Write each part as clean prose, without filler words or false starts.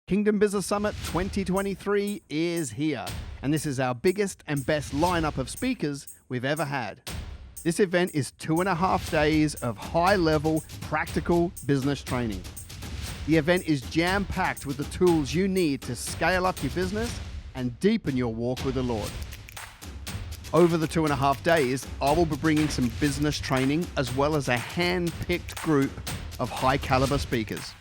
Kingdom Business Summit 2023 is here, and this is our biggest and best lineup of speakers we've ever had. This event is 2.5 days of high-level, practical business training. The event is jam-packed with the tools you need to scale up your business and deepen your walk with the Lord. Over the 2.5 days, I will be bringing some business training as well as a hand-picked group of high-caliber speakers.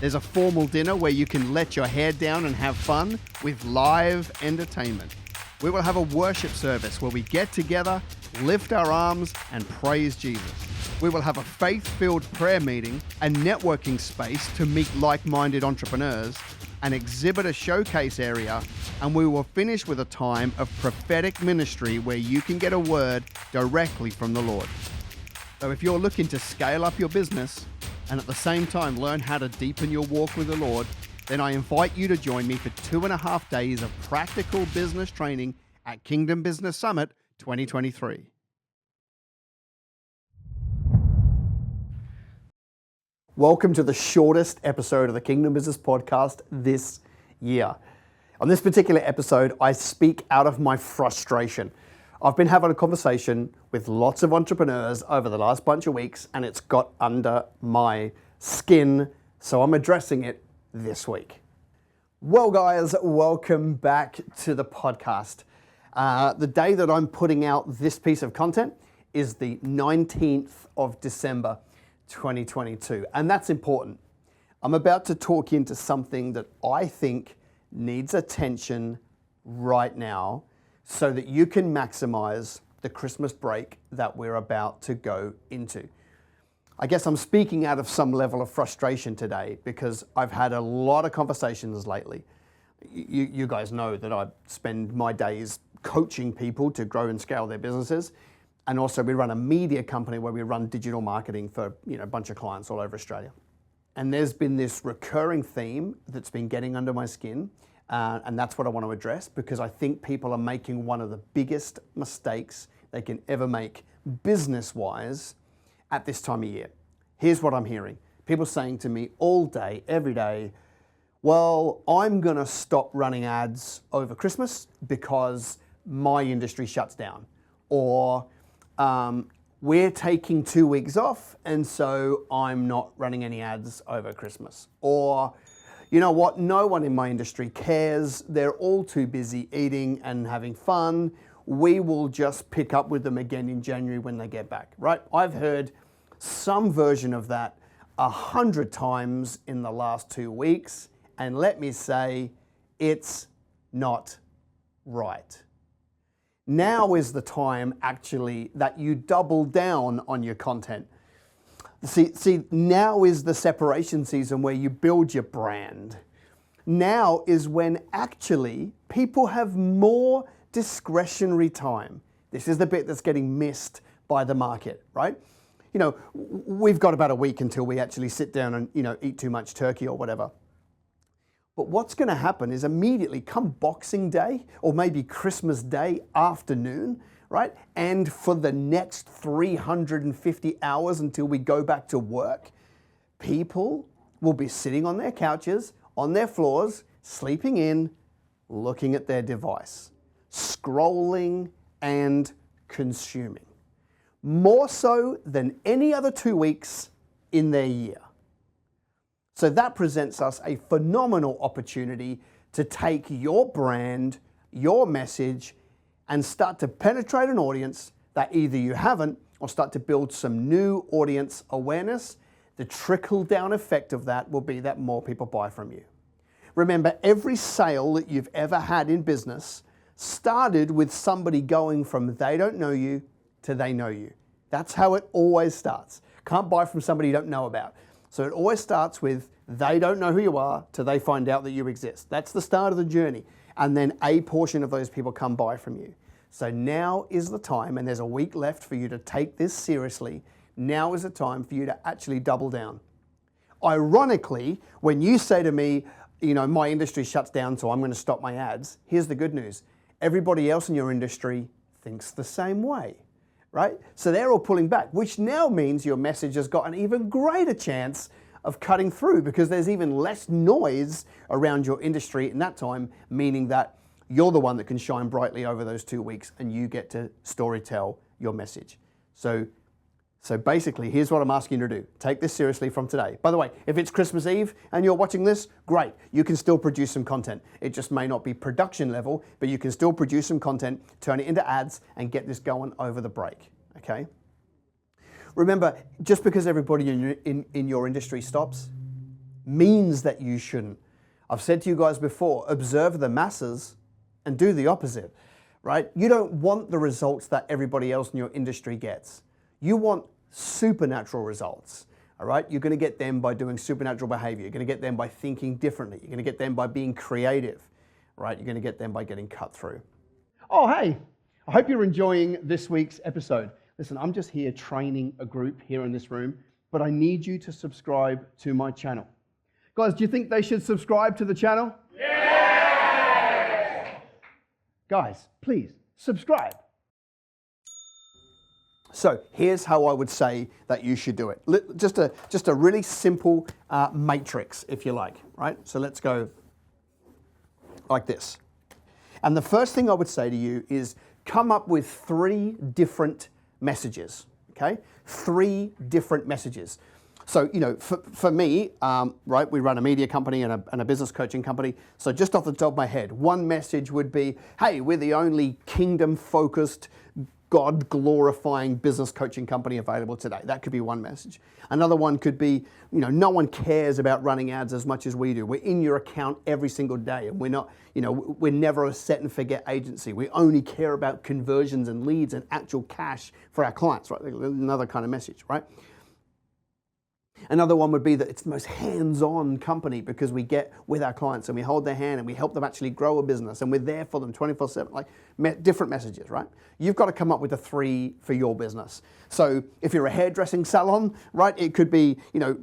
There's a formal dinner where you can let your hair down and have fun with live entertainment. We will have a worship service where we get together, lift our arms, and praise Jesus. We will have a faith-filled prayer meeting, a networking space to meet like-minded entrepreneurs, an exhibitor showcase area, and we will finish with a time of prophetic ministry where you can get a word directly from the Lord. So if you're looking to scale up your business, and at the same time learn how to deepen your walk with the Lord, then I invite you to join me for 2.5 days of practical business training at Kingdom Business Summit 2023. Welcome to the shortest episode of the Kingdom Business Podcast this year. On this particular episode, I speak out of my frustration. I've been having a conversation with lots of entrepreneurs over the last bunch of weeks, and it's got under my skin, so I'm addressing it this week. Well, guys, welcome back to the podcast. The day that I'm putting out this piece of content is the 19th of December, 2022, and that's important. I'm about to talk into something that I think needs attention right now, so that you can maximize the Christmas break that we're about to go into. I guess I'm speaking out of some level of frustration today because I've had a lot of conversations lately. You guys know that I spend my days coaching people to grow and scale their businesses. And also we run a media company where we run digital marketing for a bunch of clients all over Australia. And there's been this recurring theme that's been getting under my skin. And that's what I want to address, because I think people are making one of the biggest mistakes they can ever make business-wise at this time of year. Here's what I'm hearing. People saying to me all day, every day, well, I'm going to stop running ads over Christmas because my industry shuts down. Or we're taking 2 weeks off, and so I'm not running any ads over Christmas. Or you know what? No one in my industry cares. They're all too busy eating and having fun. We will just pick up with them again in January when they get back, right? I've heard some version of that 100 times in the last 2 weeks. And let me say, it's not right. Now is the time actually that you double down on your content. See, now is the separation season where you build your brand. Now is when actually people have more discretionary time. This is the bit that's getting missed by the market, right? We've got about a week until we actually sit down and, eat too much turkey or whatever. But what's going to happen is immediately come Boxing Day or maybe Christmas Day afternoon, right? And for the next 350 hours until we go back to work, people will be sitting on their couches, on their floors, sleeping in, looking at their device, scrolling and consuming. More so than any other 2 weeks in their year. So that presents us a phenomenal opportunity to take your brand, your message, and start to penetrate an audience that either you haven't, or start to build some new audience awareness. The trickle-down effect of that will be that more people buy from you. Remember, every sale that you've ever had in business started with somebody going from they don't know you to they know you. That's how it always starts. Can't buy from somebody you don't know about. So it always starts with they don't know who you are till they find out that you exist. That's the start of the journey. And then a portion of those people come buy from you. So now is the time, and there's a week left for you to take this seriously. Now is the time for you to actually double down. Ironically, when you say to me, my industry shuts down, so I'm going to stop my ads, here's the good news. Everybody else in your industry thinks the same way, right? So they're all pulling back, which now means your message has got an even greater chance of cutting through because there's even less noise around your industry in that time, meaning that you're the one that can shine brightly over those 2 weeks and you get to storytell your message. So basically, here's what I'm asking you to do. Take this seriously from today. By the way, if it's Christmas Eve and you're watching this, great. You can still produce some content. It just may not be production level, but you can still produce some content, turn it into ads, and get this going over the break, okay? Remember, just because everybody in your industry stops means that you shouldn't. I've said to you guys before, observe the masses and do the opposite, right? You don't want the results that everybody else in your industry gets. You want supernatural results, all right? You're gonna get them by doing supernatural behavior. You're gonna get them by thinking differently. You're gonna get them by being creative, right? You're gonna get them by getting cut through. Oh, hey, I hope you're enjoying this week's episode. Listen, I'm just here training a group here in this room, but I need you to subscribe to my channel. Guys, do you think they should subscribe to the channel? Yeah! Guys, please, subscribe. So here's how I would say that you should do it. Just a really simple matrix, if you like, right? So let's go like this. And the first thing I would say to you is come up with 3 different messages, okay? 3 different messages. So, you know, for me, right, we run a media company and a business coaching company. So just off the top of my head, one message would be, hey, we're the only kingdom-focused, God-glorifying business coaching company available today. That could be one message. Another one could be, you know, no one cares about running ads as much as we do. We're in your account every single day, and we're not, you know, we're never a set and forget agency. We only care about conversions and leads and actual cash for our clients, right? Another kind of message, right? Another one would be that it's the most hands-on company because we get with our clients and we hold their hand and we help them actually grow a business and we're there for them 24/7, like different messages, right? You've got to come up with a 3 for your business. So if you're a hairdressing salon, right, it could be, you know,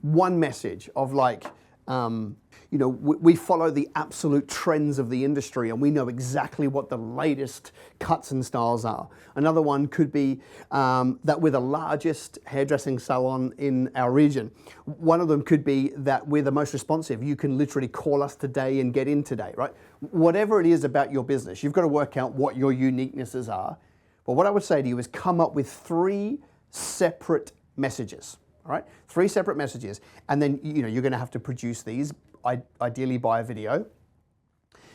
one message of like, you know, we follow the absolute trends of the industry and we know exactly what the latest cuts and styles are. Another one could be that we're the largest hairdressing salon in our region. One of them could be that we're the most responsive. You can literally call us today and get in today, right? Whatever it is about your business, you've got to work out what your uniquenesses are. But what I would say to you is come up with 3 separate messages. All right, 3 separate messages, and then you know you're going to have to produce these ideally by a video.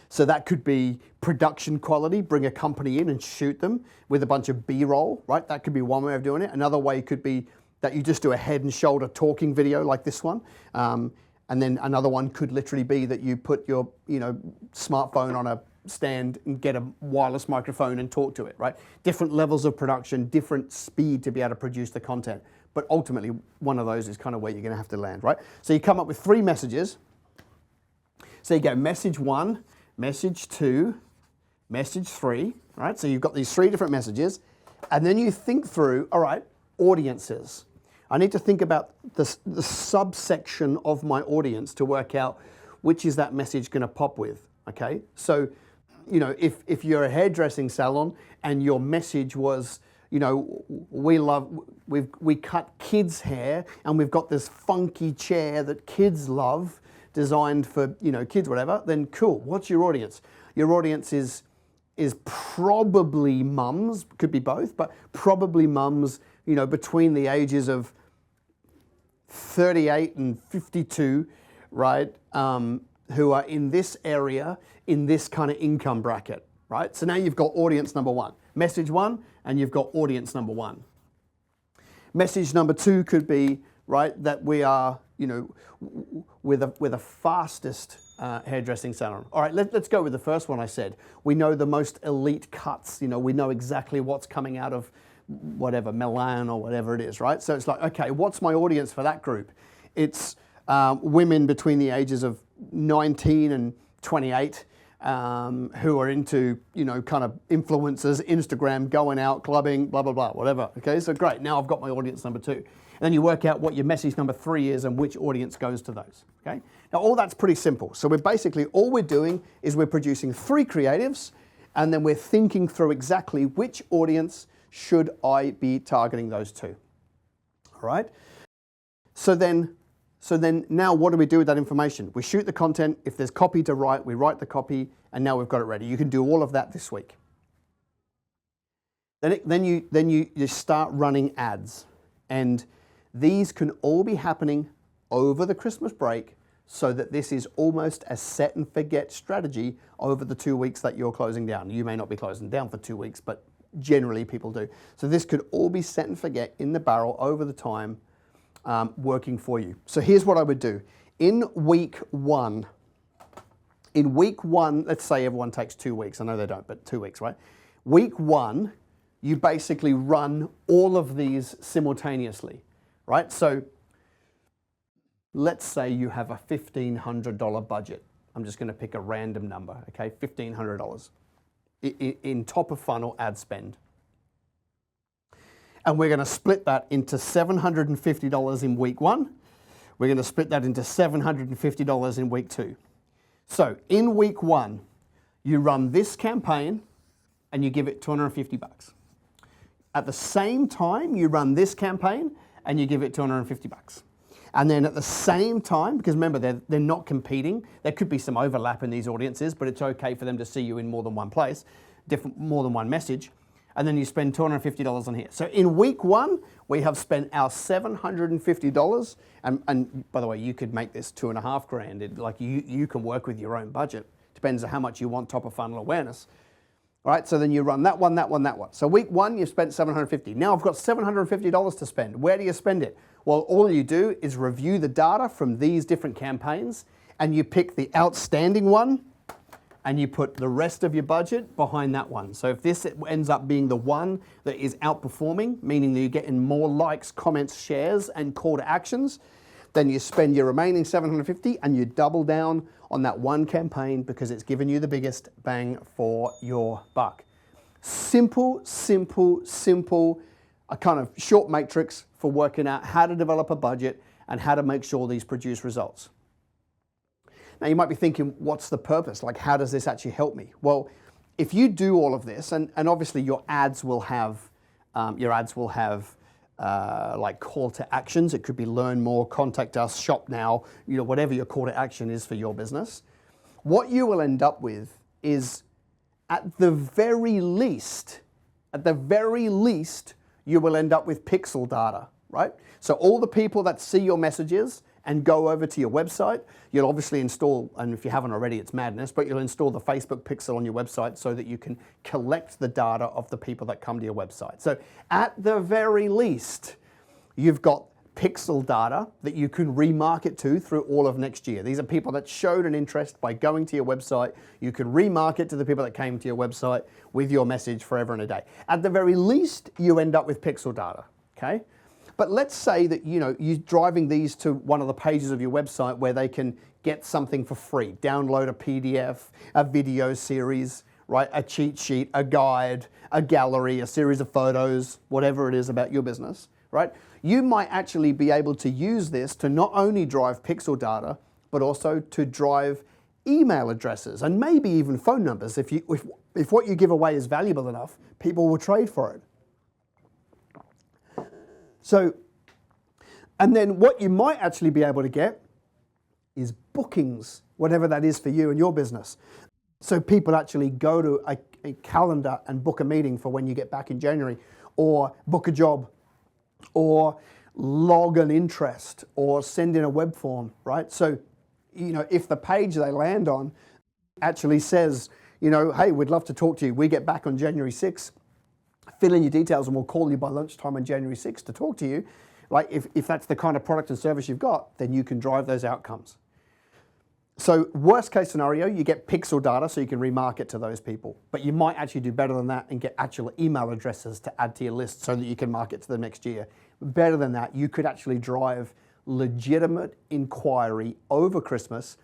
So that could be production quality. Bring a company in and shoot them with a bunch of B-roll. Right, that could be one way of doing it. Another way could be that you just do a head and shoulder talking video like this one, and then another one could literally be that you put your smartphone on a stand and get a wireless microphone and talk to it. Right, different levels of production, different speed to be able to produce the content. But ultimately, one of those is kind of where you're going to have to land, right? So you come up with 3 messages. So you go message 1, message 2, message 3, right? So you've got these 3 different messages. And then you think through, all right, audiences. I need to think about the subsection of my audience to work out which is that message going to pop with, okay? So, you know, if you're a hairdressing salon and your message was, you know, we cut kids' hair and we've got this funky chair that kids love, designed for, you know, kids, whatever, then cool. What's your audience? Your audience is probably mums, could be both, but probably mums, you know, between the ages of 38 and 52, right, who are in this area, in this kind of income bracket, right? So now you've got audience number 1. Message 1, and you've got audience number 1. Message number 2 could be, right, that we are, you know, we're the fastest hairdressing salon. All right, let's go with the first one I said. We know the most elite cuts, you know, we know exactly what's coming out of whatever, Milan or whatever it is, right? So it's like, okay, what's my audience for that group? It's women between the ages of 19 and 28, who are into, you know, kind of influencers, Instagram, going out, clubbing, blah, blah, blah, whatever. Okay, so great. Now I've got my audience number 2. And then you work out what your message number 3 is and which audience goes to those. Okay, now all that's pretty simple. So we're basically, all we're doing is we're producing 3 creatives and then we're thinking through exactly which audience should I be targeting those to. All right, so then So then now what do we do with that information? We shoot the content. If there's copy to write, we write the copy, and now we've got it ready. You can do all of that this week. Then you start running ads. And these can all be happening over the Christmas break so that this is almost a set and forget strategy over the 2 weeks that you're closing down. You may not be closing down for 2 weeks, but generally people do. So this could all be set and forget in the barrel over the time, working for you. So here's what I would do. In week one, let's say everyone takes 2 weeks. I know they don't, but 2 weeks, right? Week one, you basically run all of these simultaneously, right? So let's say you have a $1,500 budget. I'm just going to pick a random number, okay? $1,500 in top of funnel ad spend. And we're going to split that into $750 in week one. We're going to split that into $750 in week two. So in week one, you run this campaign and you give it $250. At the same time, you run this campaign and you give it $250. And then at the same time, because remember, they're not competing. There could be some overlap in these audiences, but it's okay for them to see you in more than one place, more than one message. And then you spend $250 on here. So in week one, we have spent our $750. And by the way, you could make this $2,500. Like you can work with your own budget. Depends on how much you want top of funnel awareness. All right, so then you run that one, that one, that one. So week one, you've spent $750. Now I've got $750 to spend. Where do you spend it? Well, all you do is review the data from these different campaigns and you pick the outstanding one and you put the rest of your budget behind that one. So if this ends up being the one that is outperforming, meaning that you're getting more likes, comments, shares, and call to actions, then you spend your remaining $750 and you double down on that one campaign because it's given you the biggest bang for your buck. Simple, simple, simple, a kind of short matrix for working out how to develop a budget and how to make sure these produce results. Now you might be thinking, what's the purpose? Like, how does this actually help me? Well, if you do all of this, and obviously your ads will have like call to actions. It could be learn more, contact us, shop now, whatever your call to action is for your business. What you will end up with is at the very least, you will end up with pixel data, right? So all the people that see your messages and go over to your website, you'll obviously install, and if you haven't already, it's madness, but you'll install the Facebook pixel on your website so that you can collect the data of the people that come to your website. So at the very least, you've got pixel data that you can remarket to through all of next year. These are people that showed an interest by going to your website. You can remarket to the people that came to your website with your message forever and a day. At the very least, you end up with pixel data, okay? But let's say that you're driving these to one of the pages of your website where they can get something for free, download a PDF, a video series, right? A cheat sheet, a guide, a gallery, a series of photos, whatever it is about your business, right? You might actually be able to use this to not only drive pixel data, but also to drive email addresses and maybe even phone numbers. If what you give away is valuable enough, people will trade for it. So, and then what you might actually be able to get is bookings, whatever that is for you and your business. So people actually go to a calendar and book a meeting for when you get back in January, or book a job, or log an interest, or send in a web form, right? So, if the page they land on actually says, hey, we'd love to talk to you. We get back on January 6th. Fill in your details and we'll call you by lunchtime on January 6th to talk to you. Like if that's the kind of product and service you've got, then you can drive those outcomes. So worst case scenario, you get pixel data so you can remarket to those people. But you might actually do better than that and get actual email addresses to add to your list so that you can market to them next year. Better than that, you could actually drive legitimate inquiry over Christmas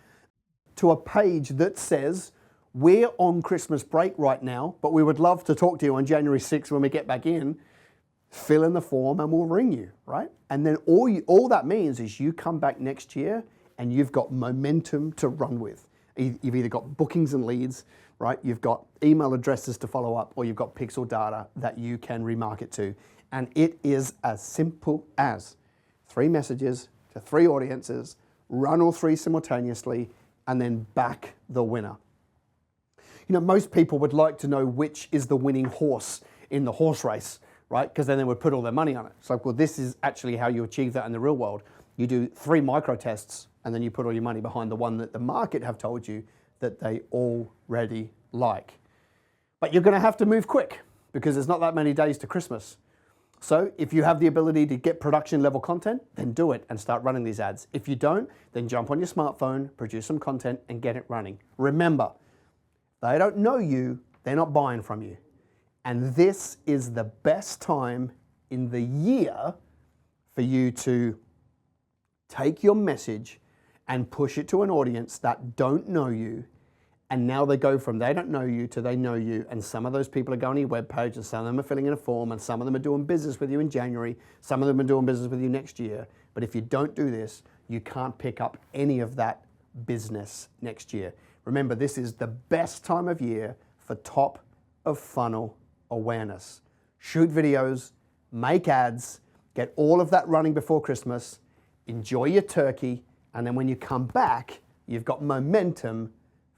to a page that says, we're on Christmas break right now, but we would love to talk to you on January 6th when we get back in. Fill in the form and we'll ring you, right? And then all that means is you come back next year and you've got momentum to run with. You've either got bookings and leads, right? You've got email addresses to follow up, or you've got pixel data that you can remarket to. And it is as simple as 3 messages, to 3 audiences, run all 3 simultaneously, and then back the winner. You know, most people would like to know which is the winning horse in the horse race, right? Because then they would put all their money on it. It's like, well, this is actually how you achieve that in the real world. You do 3 micro tests, and then you put all your money behind the one that the market have told you that they already like. But you're going to have to move quick because there's not that many days to Christmas. So if you have the ability to get production level content, then do it and start running these ads. If you don't, then jump on your smartphone, produce some content, and get it running. Remember, they don't know you, they're not buying from you. And this is the best time in the year for you to take your message and push it to an audience that don't know you. And now they go from they don't know you to they know you. And some of those people are going to your webpage, and some of them are filling in a form, and some of them are doing business with you in January. Some of them are doing business with you next year. But if you don't do this, you can't pick up any of that business next year. Remember, this is the best time of year for top of funnel awareness. Shoot videos, make ads, get all of that running before Christmas, enjoy your turkey, and then when you come back, you've got momentum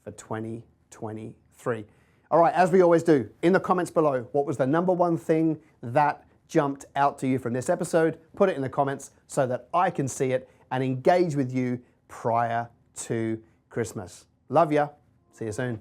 for 2023. All right, as we always do, in the comments below, what was the number one thing that jumped out to you from this episode? Put it in the comments so that I can see it and engage with you prior to Christmas. Love ya. See you soon.